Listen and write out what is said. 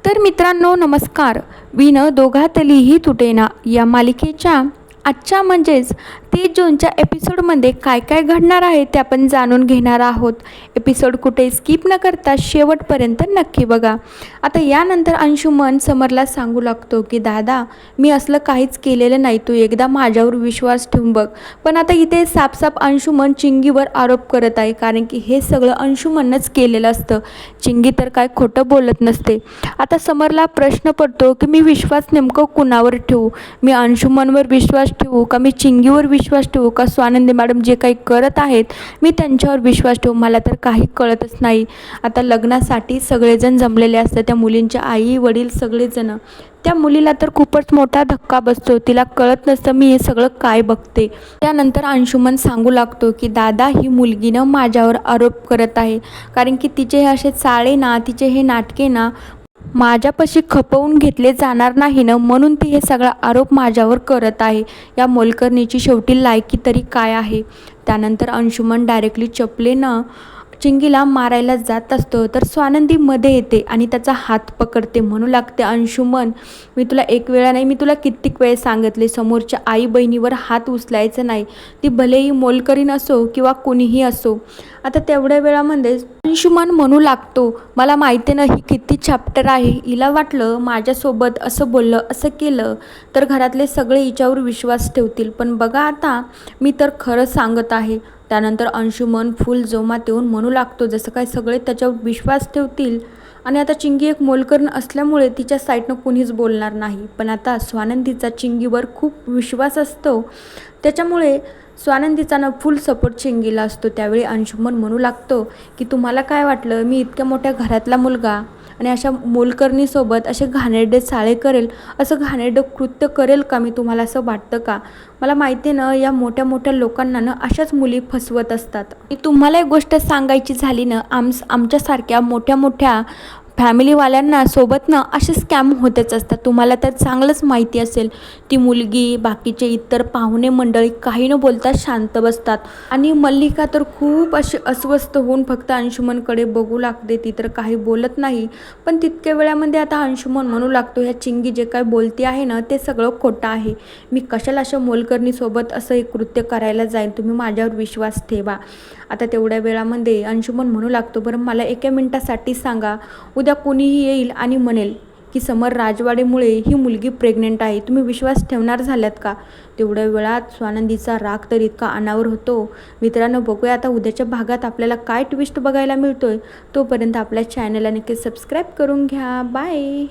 तर मित्रांनो नमस्कार. विण दोघातलीही तुटेना या मालिकेच्या आजच्या म्हणजेच 30 जूनच्या एपिसोडमध्ये काय काय घडणार आहे ते आपण जाणून घेणार आहोत. एपिसोड कुठे स्किप न करता शेवटपर्यंत नक्की बघा. आता यानंतर अंशुमन समरला सांगू लागतो की दादा, मी असलं काहीच केलेलं नाही, तू एकदा माझ्यावर विश्वास ठेवून बघ. पण आता इथे साफ अंशुमन चिंगीवर आरोप करत आहे, कारण की हे सगळं अंशुमनच केलेलं असतं. चिंगी तर काय खोटं बोलत नसते. आता समरला प्रश्न पडतो की मी विश्वास नेमकं कुणावर ठेवू? मी अंशुमनवर विश्वास ठेवू का मी चिंगीवर विश्वास ठेवू का स्वानंदी मॅडम जे काही करत आहेत मी त्यांच्यावर विश्वास ठेवू? मला तर काही कळतच नाही. आता लग्नासाठी सगळेजण जमलेले असतात, त्या मुलींचे आई वडील सगळेजण. त्या मुलीला तर खूपच मोठा धक्का बसतो, तिला कळत नसतं मी हे सगळं काय बघते. त्यानंतर अंशुमन सांगू लागतो की दादा, ही मुलगीनं माझ्यावर आरोप करत आहे, कारण की तिचे हे असे चाळे ना, तिचे हे नाटके ना माझ्यापाशी खपवून घेतले जाणार नाही ना, म्हणून ती हे सगळा आरोप माझ्यावर करत आहे. या मोलकरणीची शेवटी लायकी तरी काय आहे? त्यानंतर अंशुमन डायरेक्टली चपलेनं चिंगीला मारायला जात असतो, तर स्वानंदी मध्ये येते आणि त्याचा हात पकडते. म्हणू लागते, अंशुमन, मी तुला एक वेळा नाही, मी तुला कित्येक वेळ सांगितले, समोरच्या आई बहिणीवर हात उचलायचं नाही, ती भलेही मोलकरीण असो किंवा कोणीही असो. आता तेवढ्या वेळामध्ये अंशुमन म्हणू लागतो, मला माहिती ना ही किती चॅप्टर आहे, हिला वाटलं माझ्यासोबत असं बोललं असं केलं तर घरातले सगळे हिच्यावर विश्वास ठेवतील, पण बघा आता मी तर खरं सांगत आहे. त्यानंतर अंशुमन फुल जोमात येऊन म्हणू लागतो, जसं काय सगळे त्याच्यावर विश्वास ठेवतील आणि आता चिंगी एक मोलकरण असल्यामुळे तिच्या साईडनं कोणीच बोलणार नाही. पण आता स्वानंदीचा चिंगीवर खूप विश्वास असतो, त्याच्यामुळे स्वानंदीचा ना फुल सपोर्ट चिंगीला असतो. त्यावेळी अंशुमन म्हणू लागतो की तुम्हाला काय वाटलं, मी इतक्या मोठ्या घरातला मुलगा आणि अशा मोलकरणीसोबत असे घाणेरडे चाळे करेल, असं घाणेरडं कृत्य करेल का मी? तुम्हाला असं वाटतं का? मला माहिती आहे ना, या मोठ्या मोठ्या लोकांना ना अशाच मुली फसवत असतात. तुम्हाला एक गोष्ट सांगायची झाली ना, आमच्यासारख्या मोठ्या मोठ्या फॅमिलीवाल्यांना सोबत ना असे स्कॅम होतेच असतात. तुम्हाला तर चांगलंच माहिती असेल. ती मुलगी, बाकीचे इतर पाहुणे मंडळी काही न बोलता शांत बसतात आणि मल्लिका तर खूप अशी अस्वस्थ होऊन फक्त अंशुमनकडे बघू लागते. ती तर काही बोलत नाही. पण तितक्या वेळामध्ये आता अंशुमन म्हणू लागतो, ह्या चिंगी जे काय बोलते आहे ना ते सगळं खोटं आहे. मी कशाला अशा मोलकरणीसोबत असं एक कृत्य करायला जाईन, तुम्ही माझ्यावर विश्वास ठेवा. आता तेवढ्या वेळामध्ये अंशुमन म्हणू लागतो, बरं मला एका मिनिटासाठी सांगा, उद्या कोणीही येईल आणि म्हणेल की समर राजवाडेमुळे ही मुलगी प्रेग्नेंट आहे, तुम्ही विश्वास ठेवणार झाल्यात का? तेवढ्या वेळात स्वानंदीचा राग तर इतका अनावर होतो. मित्रांनो, बघूया आता उद्याच्या भागात आपल्याला काय ट्विस्ट बघायला मिळतोय. तोपर्यंत आपल्या चॅनलला नक्की सबस्क्राईब करून घ्या. बाय.